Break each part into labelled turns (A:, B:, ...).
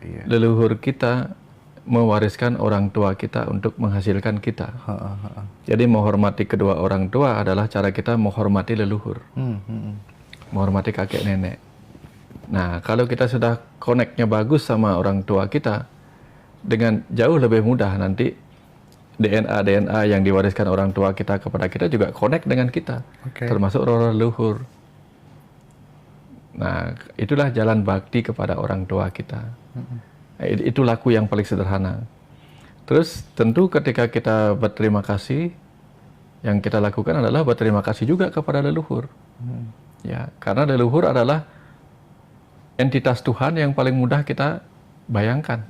A: iya.
B: Leluhur kita mewariskan orang tua kita untuk menghasilkan kita. Jadi menghormati kedua orang tua adalah cara kita menghormati leluhur, menghormati kakek nenek. Nah, kalau kita sudah connect-nya bagus sama orang tua kita, dengan jauh lebih mudah nanti DNA yang diwariskan orang tua kita kepada kita juga connect dengan kita, termasuk roh leluhur. Nah, itulah jalan bakti kepada orang tua kita. Itu laku yang paling sederhana. Terus tentu ketika kita berterima kasih, yang kita lakukan adalah berterima kasih juga kepada leluhur. Ya, karena leluhur adalah entitas Tuhan yang paling mudah kita bayangkan.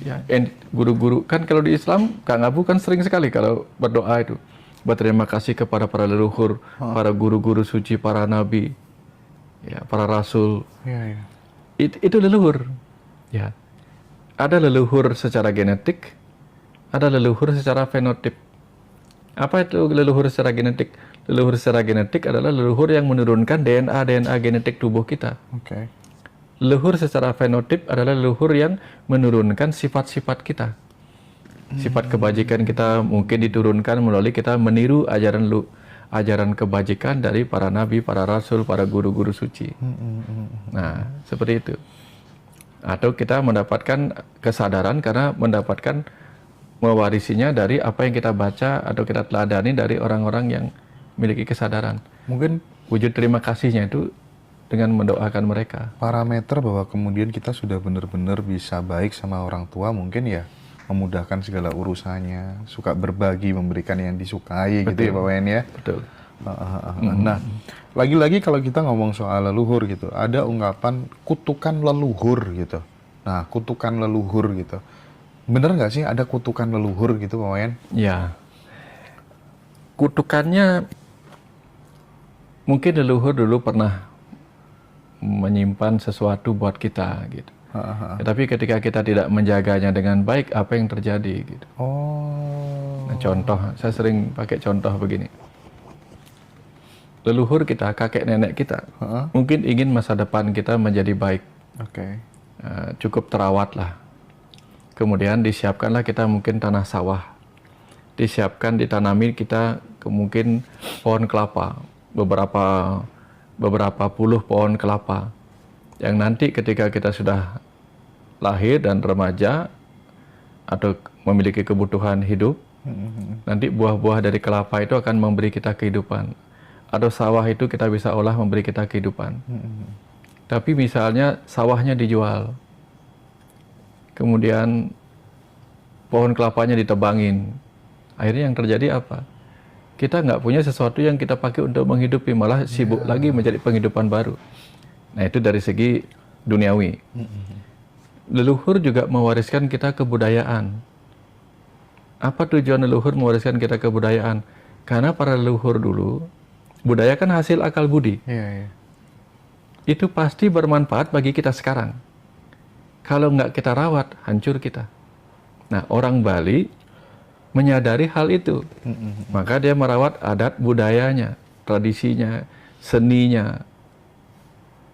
B: Ya, guru-guru kan kalau di Islam, Kang Abu kan sering sekali kalau berdoa itu berterima kasih kepada para leluhur, para guru-guru suci, para nabi, ya, para rasul. Itu leluhur. Ya, ada leluhur secara genetik, ada leluhur secara fenotip. Apa itu leluhur secara genetik? Leluhur secara genetik adalah leluhur yang menurunkan DNA genetik tubuh kita. Leluhur secara fenotip adalah leluhur yang menurunkan sifat-sifat kita. Sifat kebajikan kita mungkin diturunkan melalui kita meniru ajaran kebajikan dari para nabi, para rasul, para guru-guru suci. Nah, seperti itu. Atau kita mendapatkan kesadaran karena mendapatkan mewarisinya dari apa yang kita baca atau kita teladani dari orang-orang yang memiliki kesadaran.
A: Mungkin
B: wujud terima kasihnya itu dengan mendoakan mereka.
A: Parameter bahwa kemudian kita sudah benar-benar bisa baik sama orang tua mungkin ya memudahkan segala urusannya, suka berbagi, memberikan yang disukai. Betul. Gitu ya Pak Wayan ya.
B: Betul.
A: Nah, lagi-lagi kalau kita ngomong soal leluhur gitu, ada ungkapan kutukan leluhur gitu. Nah, kutukan leluhur gitu. Bener nggak sih ada kutukan leluhur gitu Pak Wayan?
B: Ya. Kutukannya mungkin leluhur dulu pernah menyimpan sesuatu buat kita gitu. Ya, tapi ketika kita tidak menjaganya dengan baik, apa yang terjadi gitu. Nah, contoh, saya sering pakai contoh begini. Leluhur kita, kakek nenek kita, mungkin ingin masa depan kita menjadi baik. Cukup terawat lah. Kemudian disiapkanlah kita mungkin tanah sawah. Disiapkan, ditanami kita mungkin pohon kelapa. Beberapa puluh pohon kelapa. Yang nanti ketika kita sudah lahir dan remaja atau memiliki kebutuhan hidup, nanti buah-buah dari kelapa itu akan memberi kita kehidupan. Atau sawah itu kita bisa olah memberi kita kehidupan. Tapi misalnya sawahnya dijual, kemudian pohon kelapanya ditebangin, akhirnya yang terjadi apa? Kita nggak punya sesuatu yang kita pakai untuk menghidupi, malah sibuk lagi mencari penghidupan baru. Nah, itu dari segi duniawi. Leluhur juga mewariskan kita kebudayaan. Apa tujuan leluhur mewariskan kita kebudayaan? Karena para leluhur dulu, budaya kan hasil akal budi. Itu pasti bermanfaat bagi kita sekarang. Kalau nggak kita rawat, hancur kita. Nah, orang Bali menyadari hal itu. Maka dia merawat adat budayanya, tradisinya, seninya.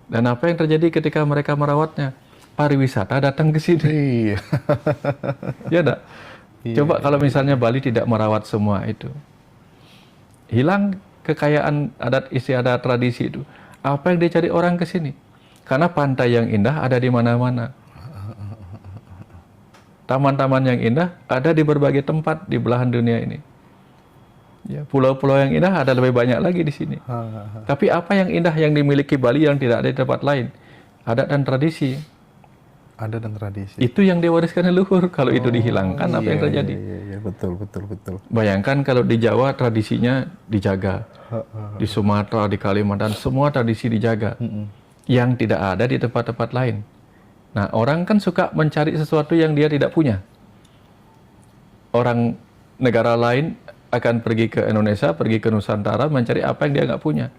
B: Dan apa yang terjadi ketika mereka merawatnya? Pariwisata datang ke sini. Ya enggak? Coba kalau misalnya Bali tidak merawat semua itu. Hilang kekayaan adat istiadat tradisi itu. Apa yang dicari orang ke sini? Karena pantai yang indah ada di mana-mana. Taman-taman yang indah ada di berbagai tempat di belahan dunia ini. Ya, pulau-pulau yang indah ada lebih banyak lagi di sini. Tapi apa yang indah yang dimiliki Bali yang tidak ada di tempat lain? Adat dan tradisi.
A: Adat dan tradisi.
B: Itu yang diwariskan leluhur. Kalau itu dihilangkan, apa yang terjadi?
A: Iya, betul.
B: Bayangkan kalau di Jawa tradisinya dijaga. Di Sumatera, di Kalimantan, semua tradisi dijaga. Yang tidak ada di tempat-tempat lain. Nah, orang kan suka mencari sesuatu yang dia tidak punya. Orang negara lain akan pergi ke Indonesia, pergi ke Nusantara, mencari apa yang dia nggak punya.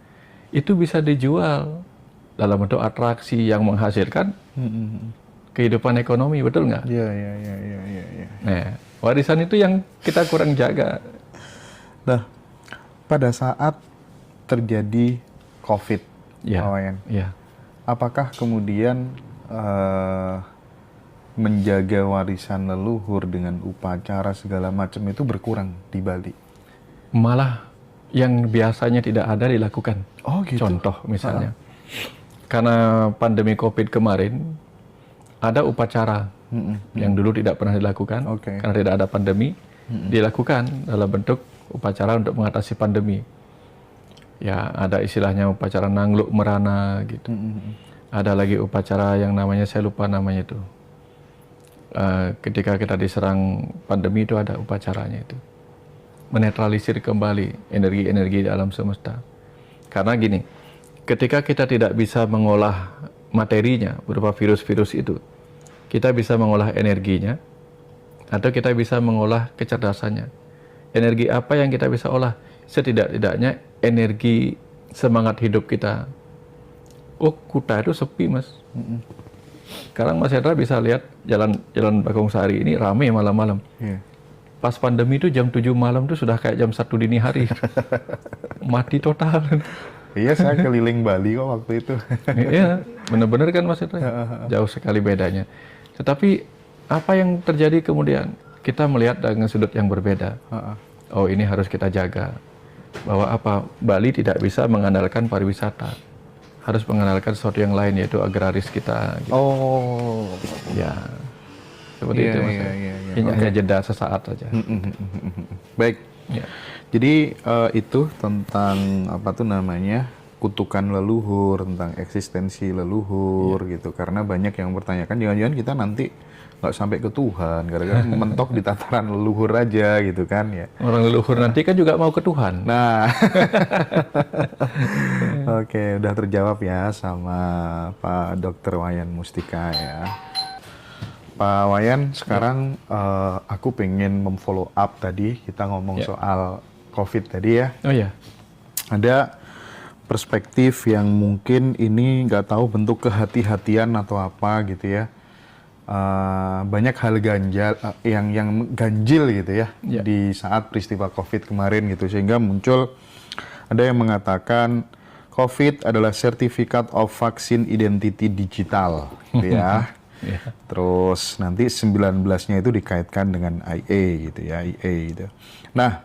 B: Itu bisa dijual dalam bentuk atraksi yang menghasilkan kehidupan ekonomi, betul nggak?
A: Iya.
B: Nah, warisan itu yang kita kurang jaga.
A: Nah, pada saat terjadi COVID,
B: Ya.
A: Pak Wayan,
B: Ya.
A: apakah kemudian menjaga warisan leluhur dengan upacara segala macam itu berkurang di Bali?
B: Malah yang biasanya tidak ada dilakukan.
A: Oh gitu.
B: Contoh misalnya, karena pandemi COVID kemarin, ada upacara yang dulu tidak pernah dilakukan,
A: Oke.
B: karena tidak ada pandemi, dilakukan dalam bentuk upacara untuk mengatasi pandemi. Ya, ada istilahnya upacara nangluk merana gitu. Ada lagi upacara yang namanya, saya lupa namanya itu. Ketika kita diserang pandemi itu ada upacaranya itu. Menetralisir kembali energi-energi di alam semesta. Karena gini, ketika kita tidak bisa mengolah materinya berupa virus-virus itu, kita bisa mengolah energinya, atau kita bisa mengolah kecerdasannya. Energi apa yang kita bisa olah? Setidak-tidaknya energi semangat hidup kita. Oh, Kuta itu sepi, Mas. Sekarang Mas Hendra bisa lihat jalan Bagong Sari ini ramai malam-malam.
A: Yeah.
B: Pas pandemi itu jam 7 malam itu sudah kayak jam 1 dini hari. Mati total.
A: Iya, saya keliling Bali kok waktu itu.
B: Iya, benar-benar kan Mas Hendra. Jauh sekali bedanya. Tetapi apa yang terjadi kemudian? Kita melihat dengan sudut yang berbeda. Oh, ini harus kita jaga. Bahwa apa? Bali tidak bisa mengandalkan pariwisata. Harus mengandalkan sesuatu yang lain, yaitu agraris kita. Gitu.
A: Oh.
B: Ya, seperti itu Mas. Ini hanya jeda sesaat saja.
A: Baik.
B: Ya.
A: Jadi itu tentang apa tuh namanya, kutukan leluhur, tentang eksistensi leluhur gitu. Karena banyak yang bertanyakan, jangan-jangan kita nanti nggak sampai ke Tuhan, gara-gara mentok di tataran leluhur aja gitu kan ya.
B: Orang leluhur nanti kan juga mau ke Tuhan.
A: Nah, oke, udah terjawab ya sama Pak Dr. Wayan Mustika ya. Pak Wayan, sekarang aku pengen memfollow up tadi, kita ngomong soal COVID tadi ya.
B: Oh ya.
A: Ada perspektif yang mungkin ini nggak tahu bentuk kehati-hatian atau apa gitu ya. Banyak hal ganjil yang ganjil gitu ya di saat peristiwa COVID kemarin gitu, sehingga muncul ada yang mengatakan COVID adalah Certificate of Vaccine Identity Digital gitu ya. Terus nanti 19-nya itu dikaitkan dengan IA gitu ya, IA gitu. Nah,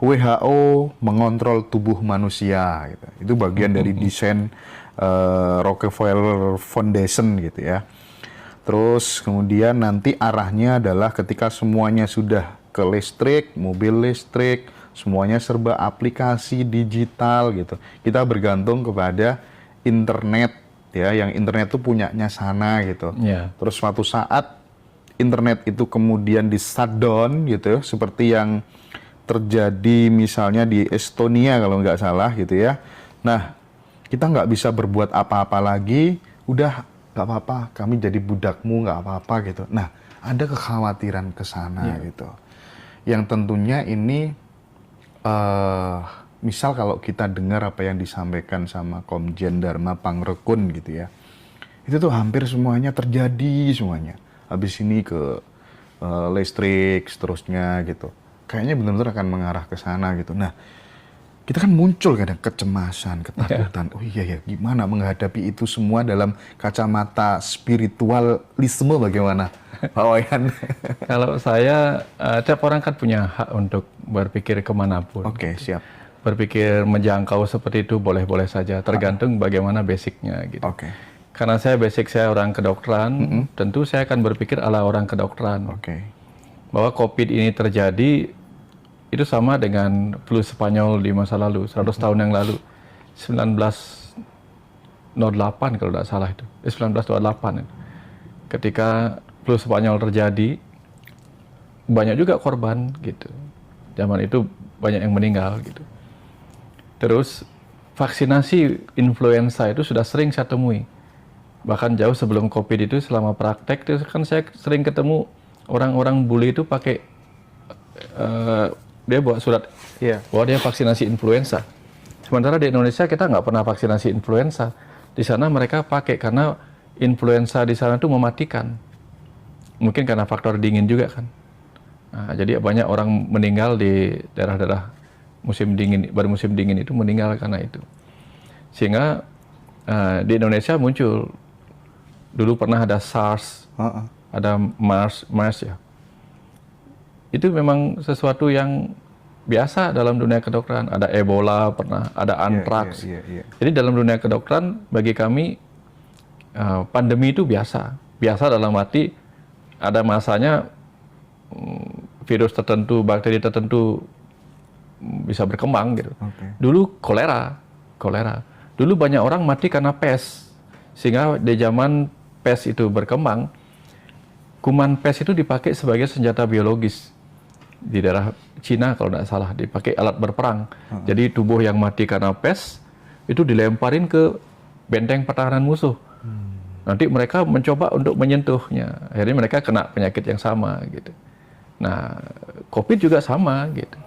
A: WHO mengontrol tubuh manusia gitu. Itu bagian dari desain Rockefeller Foundation gitu ya. Terus kemudian nanti arahnya adalah ketika semuanya sudah ke listrik, mobil listrik, semuanya serba aplikasi digital gitu. Kita bergantung kepada internet ya, yang internet itu punyanya sana gitu. Terus suatu saat internet itu kemudian di shutdown gitu, seperti yang terjadi misalnya di Estonia kalau nggak salah gitu ya. Nah, kita nggak bisa berbuat apa-apa lagi, udah nggak apa-apa, kami jadi budakmu nggak apa-apa gitu. Nah, ada kekhawatiran ke sana gitu. Yang tentunya ini, misal kalau kita dengar apa yang disampaikan sama Komjen Dharma Pangrekun gitu ya, itu tuh hampir semuanya terjadi semuanya. Habis ini ke listrik, seterusnya gitu. Kayaknya benar-benar akan mengarah ke sana gitu. Nah, kita kan muncul kadang kecemasan, ketakutan. Oh iya ya, gimana menghadapi itu semua dalam kacamata spiritualisme bagaimana, Pak Wayan?
B: Kalau saya, tiap orang kan punya hak untuk berpikir kemanapun.
A: Oke, siap.
B: Berpikir menjangkau seperti itu boleh-boleh saja, tergantung bagaimana basicnya gitu.
A: Oke.
B: Karena saya basic saya orang kedokteran, tentu saya akan berpikir ala orang kedokteran.
A: Oke.
B: Bahwa COVID ini terjadi, itu sama dengan flu Spanyol di masa lalu, 100 tahun yang lalu. 1908 kalau tidak salah itu. 1928. Ketika flu Spanyol terjadi, banyak juga korban gitu. Zaman itu banyak yang meninggal gitu. Terus vaksinasi influenza itu sudah sering saya temui. Bahkan jauh sebelum COVID itu, selama praktek itu kan saya sering ketemu orang-orang bule itu pakai dia bawa surat bahwa dia vaksinasi influenza. Sementara di Indonesia kita nggak pernah vaksinasi influenza. Di sana mereka pakai karena influenza di sana itu mematikan. Mungkin karena faktor dingin juga kan. Nah, jadi banyak orang meninggal di daerah-daerah musim dingin, baru musim dingin itu meninggal karena itu. Sehingga di Indonesia muncul Dulu pernah ada SARS, ada MERS ya. Itu memang sesuatu yang biasa dalam dunia kedokteran. Ada Ebola pernah, ada antraks. Jadi dalam dunia kedokteran bagi kami pandemi itu biasa. Biasa dalam arti ada masanya virus tertentu, bakteri tertentu bisa berkembang gitu. Dulu kolera. Dulu banyak orang mati karena pes. Sehingga di zaman pes itu berkembang, kuman pes itu dipakai sebagai senjata biologis. Di daerah Cina kalau tidak salah dipakai alat berperang. Jadi tubuh yang mati karena pes itu dilemparin ke benteng pertahanan musuh. Nanti mereka mencoba untuk menyentuhnya. Akhirnya mereka kena penyakit yang sama gitu. Nah, COVID juga sama gitu.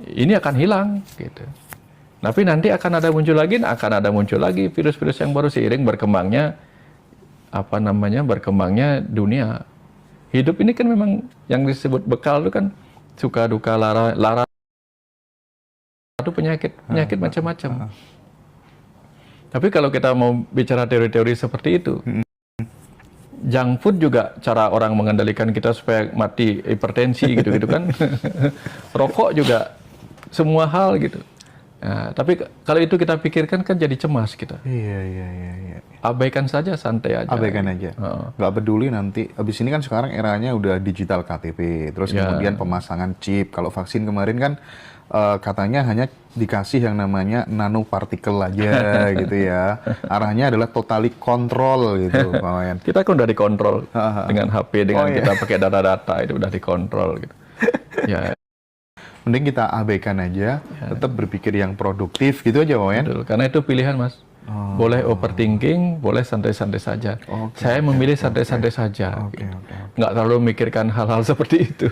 B: Ini akan hilang gitu. Tapi nanti akan ada muncul lagi virus-virus yang baru seiring berkembangnya berkembangnya dunia. Hidup ini kan memang yang disebut bekal itu kan suka duka lara itu penyakit macam-macam. Tapi kalau kita mau bicara teori-teori seperti itu, junk food juga cara orang mengendalikan kita supaya mati hipertensi gitu kan. Rokok juga semua hal gitu. Nah, tapi kalau itu kita pikirkan kan jadi cemas kita.
A: Iya.
B: Abaikan saja, santai aja.
A: Abaikan aja. Nggak peduli nanti. Abis ini kan sekarang eranya udah digital KTP. Terus kemudian pemasangan chip. Kalau vaksin kemarin kan katanya hanya dikasih yang namanya nanopartikel aja gitu ya. Arahnya adalah totally control gitu, Pak Wayan.
B: Kita kan udah dikontrol dengan HP, dengan kita pakai data-data itu udah dikontrol gitu. Ya.
A: Mending kita abaikan aja, tetap berpikir yang produktif gitu aja, Pak Wayan.
B: Betul, karena itu pilihan, Mas. Boleh overthinking, boleh santai-santai saja. Saya memilih santai-santai saja. Nggak terlalu memikirkan hal-hal seperti itu.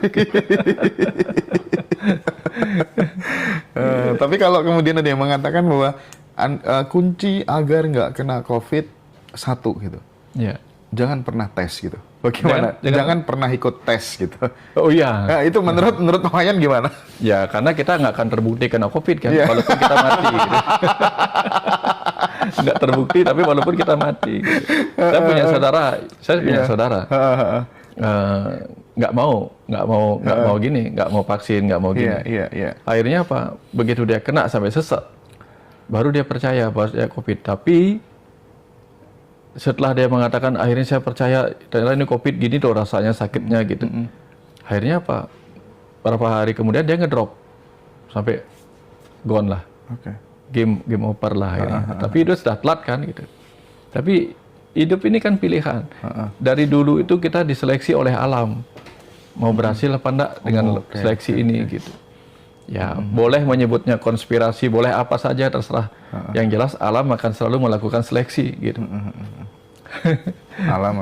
A: Tapi kalau kemudian ada yang mengatakan bahwa kunci agar nggak kena COVID satu gitu, jangan pernah tes gitu. Bagaimana? Jangan pernah ikut tes gitu.
B: Oh iya.
A: Nah, itu menurut Pak Wayan gimana?
B: Ya karena kita nggak akan terbukti kena COVID kan, walaupun kita mati. Gitu. Nggak terbukti tapi walaupun kita mati. Gitu. Saya punya saudara. Nggak mau gini, nggak mau vaksin, nggak mau gini. Akhirnya apa? Begitu dia kena sampai sesek, baru dia percaya bahwa dia COVID. Tapi setelah dia mengatakan akhirnya saya percaya ternyata ini COVID gini tuh rasanya sakitnya gitu. Akhirnya apa? Beberapa hari kemudian dia ngedrop sampai gone lah. Game over lah akhirnya. Tapi itu sudah telat kan gitu. Tapi hidup ini kan pilihan. Dari dulu itu kita diseleksi oleh alam. Mau berhasil apa enggak dengan seleksi ini gitu. Ya, boleh menyebutnya konspirasi, boleh apa saja terserah. Yang jelas alam akan selalu melakukan seleksi gitu.
A: Alam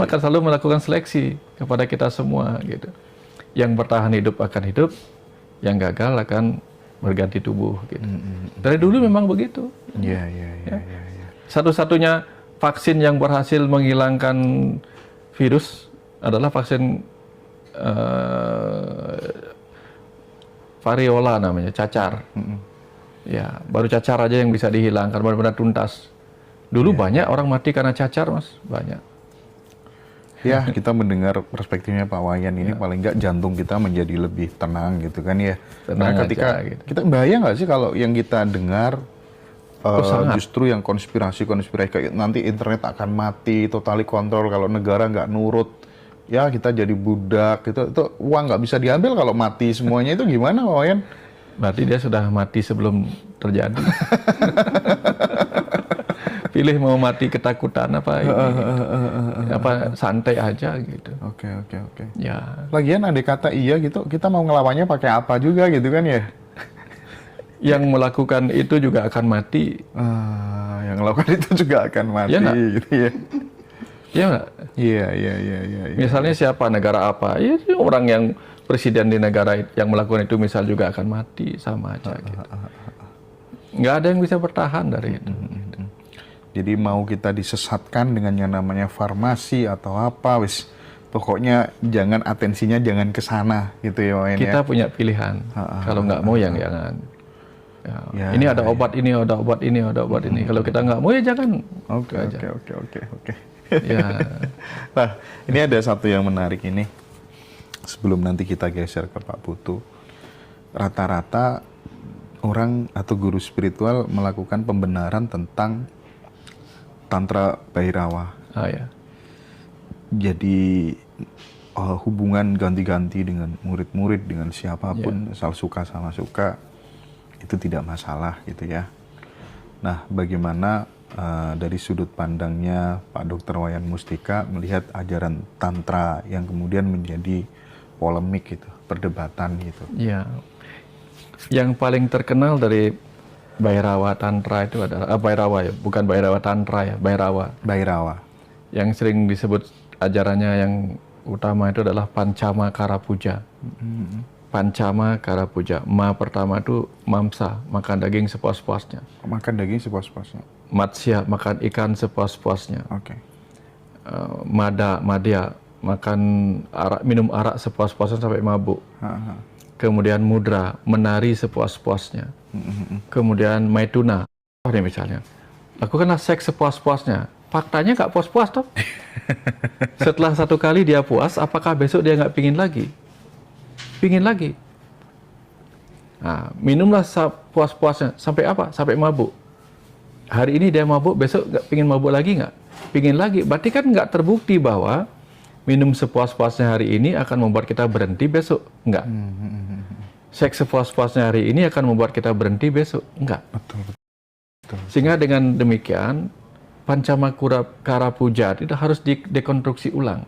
A: akan
B: selalu melakukan seleksi kepada kita semua gitu. Yang bertahan hidup akan hidup, yang gagal akan berganti tubuh gitu. Dari dulu memang begitu. Satu-satunya vaksin yang berhasil menghilangkan virus adalah vaksin variola namanya, cacar. Ya, baru cacar aja yang bisa dihilangkan benar-benar tuntas. Dulu banyak orang mati karena cacar, Mas, banyak.
A: Ya, kita mendengar perspektifnya Pak Wayan ini paling nggak jantung kita menjadi lebih tenang gitu kan ya. Karena ketika
B: gitu.
A: kita bahaya nggak sih kalau yang kita dengar justru yang konspirasi kayak nanti internet akan mati, totally kontrol kalau negara nggak nurut. Ya kita jadi budak gitu. Itu uang nggak bisa diambil kalau mati semuanya itu gimana Pak Wayan?
B: Berarti dia sudah mati sebelum terjadi. Pilih mau mati ketakutan apa santai aja gitu.
A: Oke.
B: Ya.
A: Lagian andai kata iya gitu, kita mau ngelawannya pakai apa juga gitu kan ya?
B: Yang melakukan itu juga akan mati.
A: Yang melakukan itu juga akan mati gitu ya.
B: Iya nggak?
A: Iya.
B: Misalnya siapa, negara apa? Ya orang yang presiden di negara yang melakukan itu misal juga akan mati, sama aja gitu. Nggak ada yang bisa bertahan dari itu.
A: Jadi mau kita disesatkan dengan yang namanya farmasi atau apa, wis pokoknya jangan atensinya jangan ke sana gitu ya Wayan.
B: Kita punya pilihan. Kalau nggak mau yang jangan. Ya,
A: Ya,
B: ini ada obat ini, ada obat ini, ada obat ini. Kalau kita nggak mau ya jangan.
A: Oke,
B: Itu aja.
A: oke.
B: Ya,
A: Nah, ini ada satu yang menarik ini. Sebelum nanti kita geser ke Pak Putu, rata-rata orang atau guru spiritual melakukan pembenaran tentang Tantra Bhairawa.
B: ya.
A: Jadi hubungan ganti-ganti dengan murid-murid, dengan siapapun, asal suka sama suka, itu tidak masalah gitu ya. Nah, bagaimana dari sudut pandangnya Pak Dr. Wayan Mustika melihat ajaran Tantra yang kemudian menjadi polemik gitu, perdebatan gitu.
B: Ya. Yang paling terkenal dari Bhairawa Tantra itu adalah Bhairawa ya, bukan Bhairawa Tantra ya, Bhairawa.
A: Bhairawa.
B: Yang sering disebut ajarannya yang utama itu adalah Pancama Kara Puja. Pancama Kara Puja. Ma pertama itu mamsa, makan daging sepuas-puasnya.
A: Makan daging sepuas-puasnya.
B: Matsya, makan ikan sepuas-puasnya.
A: Oke.
B: Madya, makan arak, minum arak sepuas-puasnya sampai mabuk. Kemudian mudra, menari sepuas-puasnya. Kemudian maituna, ini misalnya, lakukanlah seks sepuas-puasnya. Faktanya nggak puas-puas toh. Setelah satu kali dia puas, apakah besok dia nggak pingin lagi? Pingin lagi. Nah, minumlah puas-puasnya sampai apa? Sampai mabuk. Hari ini dia mabuk, besok nggak pingin mabuk lagi nggak? Pingin lagi. Berarti kan nggak terbukti bahwa minum sepuas-puasnya hari ini akan membuat kita berhenti besok. Enggak. Seks sepuas-puasnya hari ini akan membuat kita berhenti besok. Enggak.
A: Betul.
B: Sehingga dengan demikian, Pancama Kara Puja itu harus didekonstruksi ulang.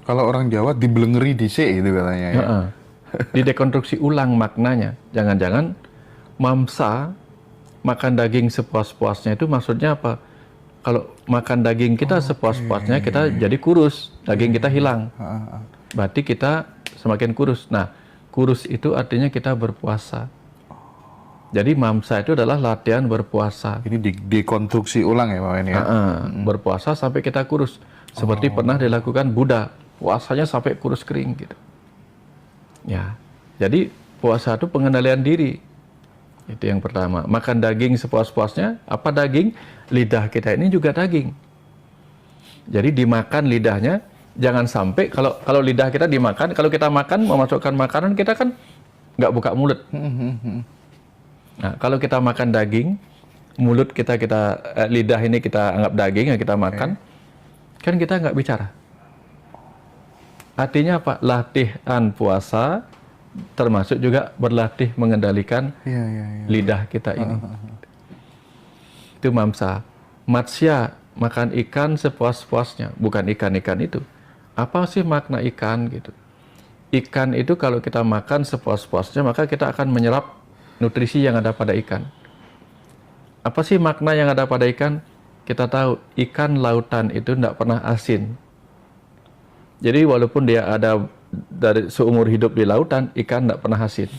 A: Kalau orang Jawa dibelengeri dhisik itu katanya ya.
B: Didekonstruksi ulang maknanya. Jangan-jangan mamsa, makan daging sepuas-puasnya itu maksudnya apa? Kalau makan daging kita sepuas-puasnya, kita jadi kurus, daging kita hilang. Berarti kita semakin kurus. Nah, kurus itu artinya kita berpuasa. Jadi mamsa itu adalah latihan berpuasa.
A: Ini dikonstruksi ulang ya Pak Wen ya.
B: Berpuasa sampai kita kurus. Seperti pernah dilakukan Buddha, puasanya sampai kurus kering gitu. Ya, jadi puasa itu pengendalian diri. Itu yang pertama. Makan daging sepuas-puasnya. Apa daging? Lidah kita ini juga daging. Jadi dimakan lidahnya. Jangan sampai kalau lidah kita dimakan, kalau kita makan memasukkan makanan kita kan nggak buka mulut. Nah, kalau kita makan daging, mulut lidah ini kita anggap daging yang kita makan, kan kita nggak bicara. Artinya apa? Latihan puasa termasuk juga berlatih mengendalikan lidah kita ini. Itu mamsa. Matsya, makan ikan sepuas-puasnya, bukan ikan-ikan itu. Apa sih makna ikan gitu? Ikan itu kalau kita makan sepuas-puasnya, maka kita akan menyerap nutrisi yang ada pada ikan. Apa sih makna yang ada pada ikan? Kita tahu ikan lautan itu tidak pernah asin. Jadi walaupun dia ada dari seumur hidup di lautan, ikan tidak pernah asin.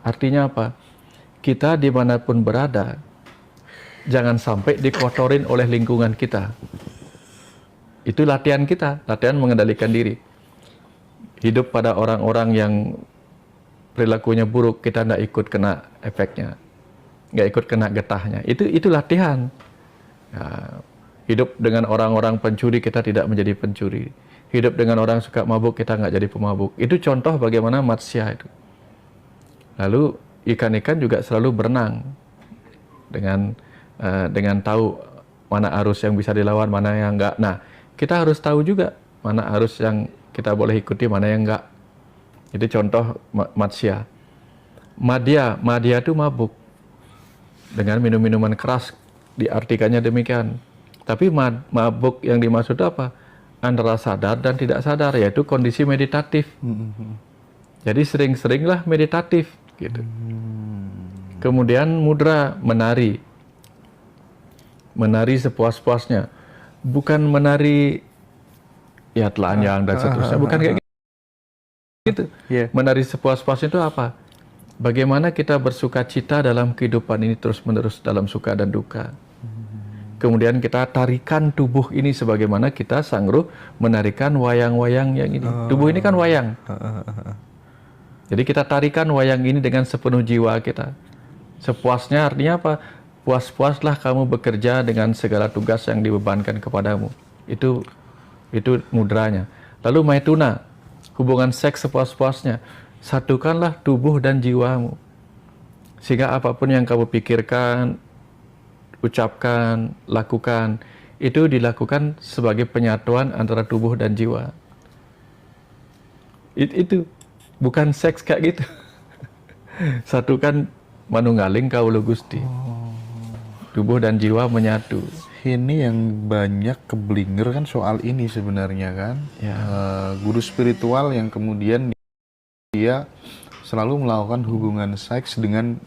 B: Artinya apa? Kita dimanapun berada, jangan sampai dikotorin oleh lingkungan kita. Itu latihan kita, latihan mengendalikan diri. Hidup pada orang-orang yang perilakunya buruk, kita tidak ikut kena efeknya, nggak ikut kena getahnya. Itu latihan. Ya, hidup dengan orang-orang pencuri, kita tidak menjadi pencuri. Hidup dengan orang suka mabuk, kita nggak jadi pemabuk. Itu contoh bagaimana matsya itu. Lalu ikan-ikan juga selalu berenang dengan tahu mana arus yang bisa dilawan, mana yang enggak. Nah, kita harus tahu juga mana arus yang kita boleh ikuti, mana yang enggak. Itu contoh matsya. Madya itu mabuk. Dengan minum-minuman keras, diartikannya demikian. Tapi mabuk yang dimaksud itu apa? Antara sadar dan tidak sadar, yaitu kondisi meditatif. Jadi sering-seringlah meditatif gitu. Kemudian mudra, menari sepuas-puasnya, bukan menari ya telanjang dan seterusnya, bukan kayak gitu. Menari sepuas-puasnya itu apa? Bagaimana kita bersuka cita dalam kehidupan ini terus-menerus dalam suka dan duka. Kemudian kita tarikan tubuh ini sebagaimana kita sanggup menarikan wayang-wayang yang ini. Tubuh ini kan wayang. Jadi kita tarikan wayang ini dengan sepenuh jiwa kita. Sepuasnya artinya apa? Puas-puaslah kamu bekerja dengan segala tugas yang dibebankan kepadamu. Itu mudranya. Lalu maituna, hubungan seks sepuas-puasnya. Satukanlah tubuh dan jiwamu. Sehingga apapun yang kamu pikirkan, ucapkan, lakukan, itu dilakukan sebagai penyatuan antara tubuh dan jiwa. Itu bukan seks kayak gitu. Satukan manunggaling kaula Gusti. Tubuh dan jiwa menyatu.
A: Ini yang banyak keblinger kan soal ini sebenarnya kan.
B: Ya.
A: Guru spiritual yang kemudian dia selalu melakukan hubungan seks dengan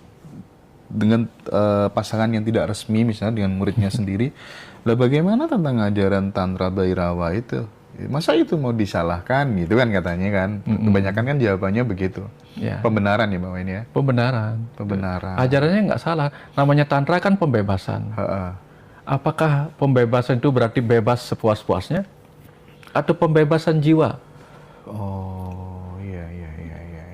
A: pasangan yang tidak resmi, misalnya dengan muridnya sendiri. Lah bagaimana tentang ajaran Tantra Bhairawa itu? Masa itu mau disalahkan gitu kan katanya kan. Kebanyakan kan jawabannya begitu.
B: Ya.
A: Pembenaran ya Bapak ini ya.
B: Pembenaran. Ajarannya nggak salah. Namanya Tantra kan pembebasan. Apakah pembebasan itu berarti bebas sepuas-puasnya? Atau pembebasan jiwa?
A: Oh, iya.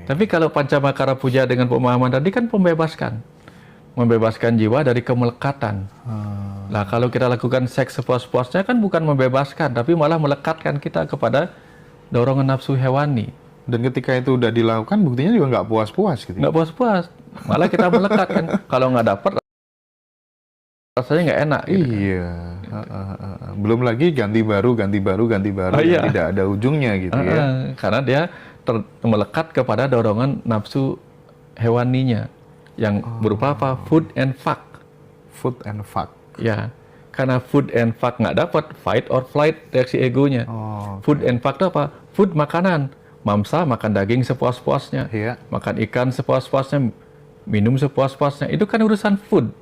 B: Tapi kalau Pancamakara Puja dengan pemahaman tadi kan membebaskan jiwa dari kemelekatan. Nah, kalau kita lakukan seks sepuas-puasnya kan bukan membebaskan, tapi malah melekatkan kita kepada dorongan nafsu hewani.
A: Dan ketika itu udah dilakukan, buktinya juga nggak puas-puas gitu.
B: Nggak puas-puas, malah kita melekat kan. Kalau nggak dapat, rasanya nggak enak. Gitu
A: iya. Belum lagi ganti baru, yang tidak ada ujungnya gitu ya.
B: Karena dia melekat kepada dorongan nafsu hewaninya yang berupa apa? Food and fuck.
A: Food and fuck.
B: Ya, karena food and fuck nggak dapat, fight or flight reaksi egonya. Food and fuck itu apa? Food makanan, mamsa makan daging sepuas-puasnya, makan ikan sepuas-puasnya, minum sepuas-puasnya. Itu kan urusan food.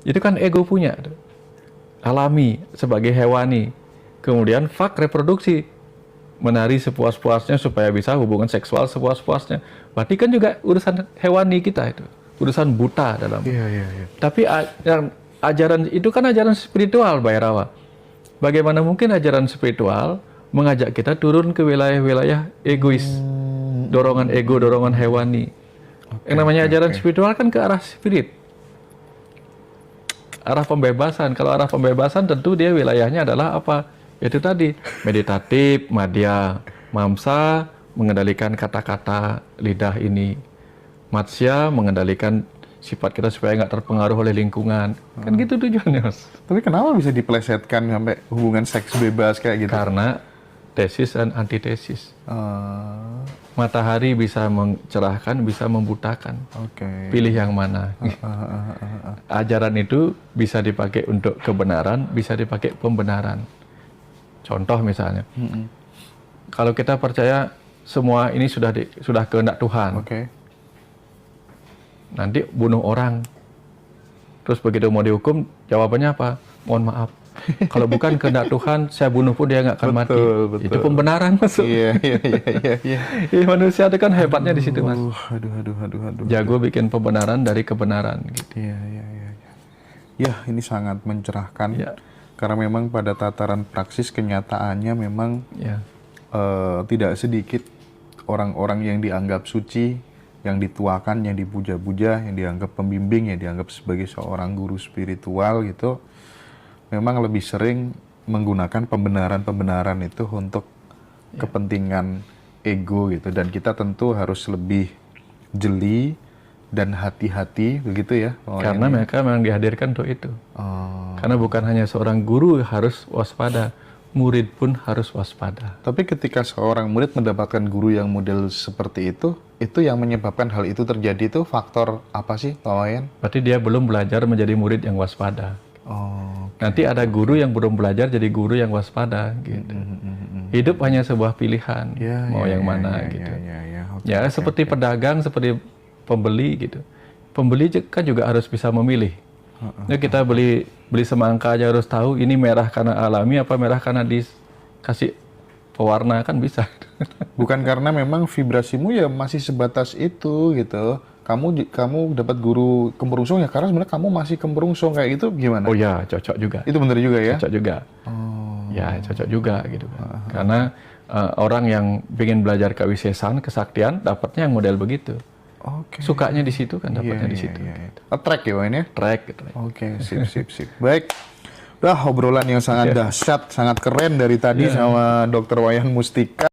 B: Itu kan ego punya, alami sebagai hewani. Kemudian fuck reproduksi, menari sepuas-puasnya supaya bisa hubungan seksual sepuas-puasnya. Berarti kan juga urusan hewani kita itu, urusan buta dalam.
A: Iya.
B: Tapi ajaran itu kan ajaran spiritual, Bhairawa. Bagaimana mungkin ajaran spiritual mengajak kita turun ke wilayah-wilayah egois, dorongan ego, dorongan hewani. Yang namanya ajaran spiritual kan ke arah spirit, arah pembebasan. Kalau arah pembebasan tentu dia wilayahnya adalah apa? Itu tadi, meditatif, madhya, mamsa, mengendalikan kata-kata lidah ini. Matsya, mengendalikan sifat kita supaya nggak terpengaruh oleh lingkungan. Kan gitu tujuannya, Mas.
A: Tapi kenapa bisa dipelesetkan sampai hubungan seks bebas kayak gitu?
B: Karena tesis dan antitesis. Matahari bisa mencerahkan, bisa membutakan. Pilih yang mana. Ajaran itu bisa dipakai untuk kebenaran, bisa dipakai pembenaran. Contoh misalnya, kalau kita percaya semua ini sudah kehendak Tuhan, nanti bunuh orang, terus begitu mau dihukum, jawabannya apa? Mohon maaf, kalau bukan kehendak Tuhan, saya bunuh pun dia nggak akan mati.
A: Betul.
B: Itu pembenaran, Mas.
A: Iya.
B: Manusia itu kan hebatnya di situ, Mas.
A: Aduh.
B: Jago bikin pembenaran dari kebenaran. Gitu.
A: Iya. Ya, ini sangat mencerahkan.
B: Ya.
A: Karena memang pada tataran praksis kenyataannya memang
B: Ya.
A: Tidak sedikit orang-orang yang dianggap suci, yang dituakan, yang dipuja-puja, yang dianggap pembimbing, yang dianggap sebagai seorang guru spiritual gitu, memang lebih sering menggunakan pembenaran-pembenaran itu untuk kepentingan ego gitu. Dan kita tentu harus lebih jeli dan hati-hati begitu ya.
B: Karena mereka memang dihadirkan untuk itu. Karena bukan hanya seorang guru harus waspada, murid pun harus waspada.
A: Tapi ketika seorang murid mendapatkan guru yang model seperti itu yang menyebabkan hal itu terjadi itu faktor apa sih, Pak Wayan?
B: Berarti dia belum belajar menjadi murid yang waspada. Nanti ada guru yang belum belajar jadi guru yang waspada gitu. Hidup hanya sebuah pilihan, mau yang mana gitu. Seperti pedagang, seperti pembeli gitu. Pembeli kan juga harus bisa memilih. Ya, kita beli semangka aja harus tahu ini merah karena alami apa merah karena dikasih pewarna, kan bisa.
A: Bukan karena memang vibrasimu ya masih sebatas itu gitu. Kamu dapat guru kemerungsung ya karena sebenarnya kamu masih kemerungsung kayak gitu, gimana?
B: Oh ya, cocok juga.
A: Itu benar juga ya?
B: Cocok juga. Ya, cocok juga gitu kan. Karena orang yang ingin belajar kewisesan, kesaktian, dapatnya yang model begitu.
A: Oke.
B: Sukanya di situ kan, dapatnya di situ.
A: Attract ya ini?
B: Track.
A: Oke, sip. Baik. Udah obrolan yang sangat dahsyat, sangat keren dari tadi sama Dr. Wayan Mustika.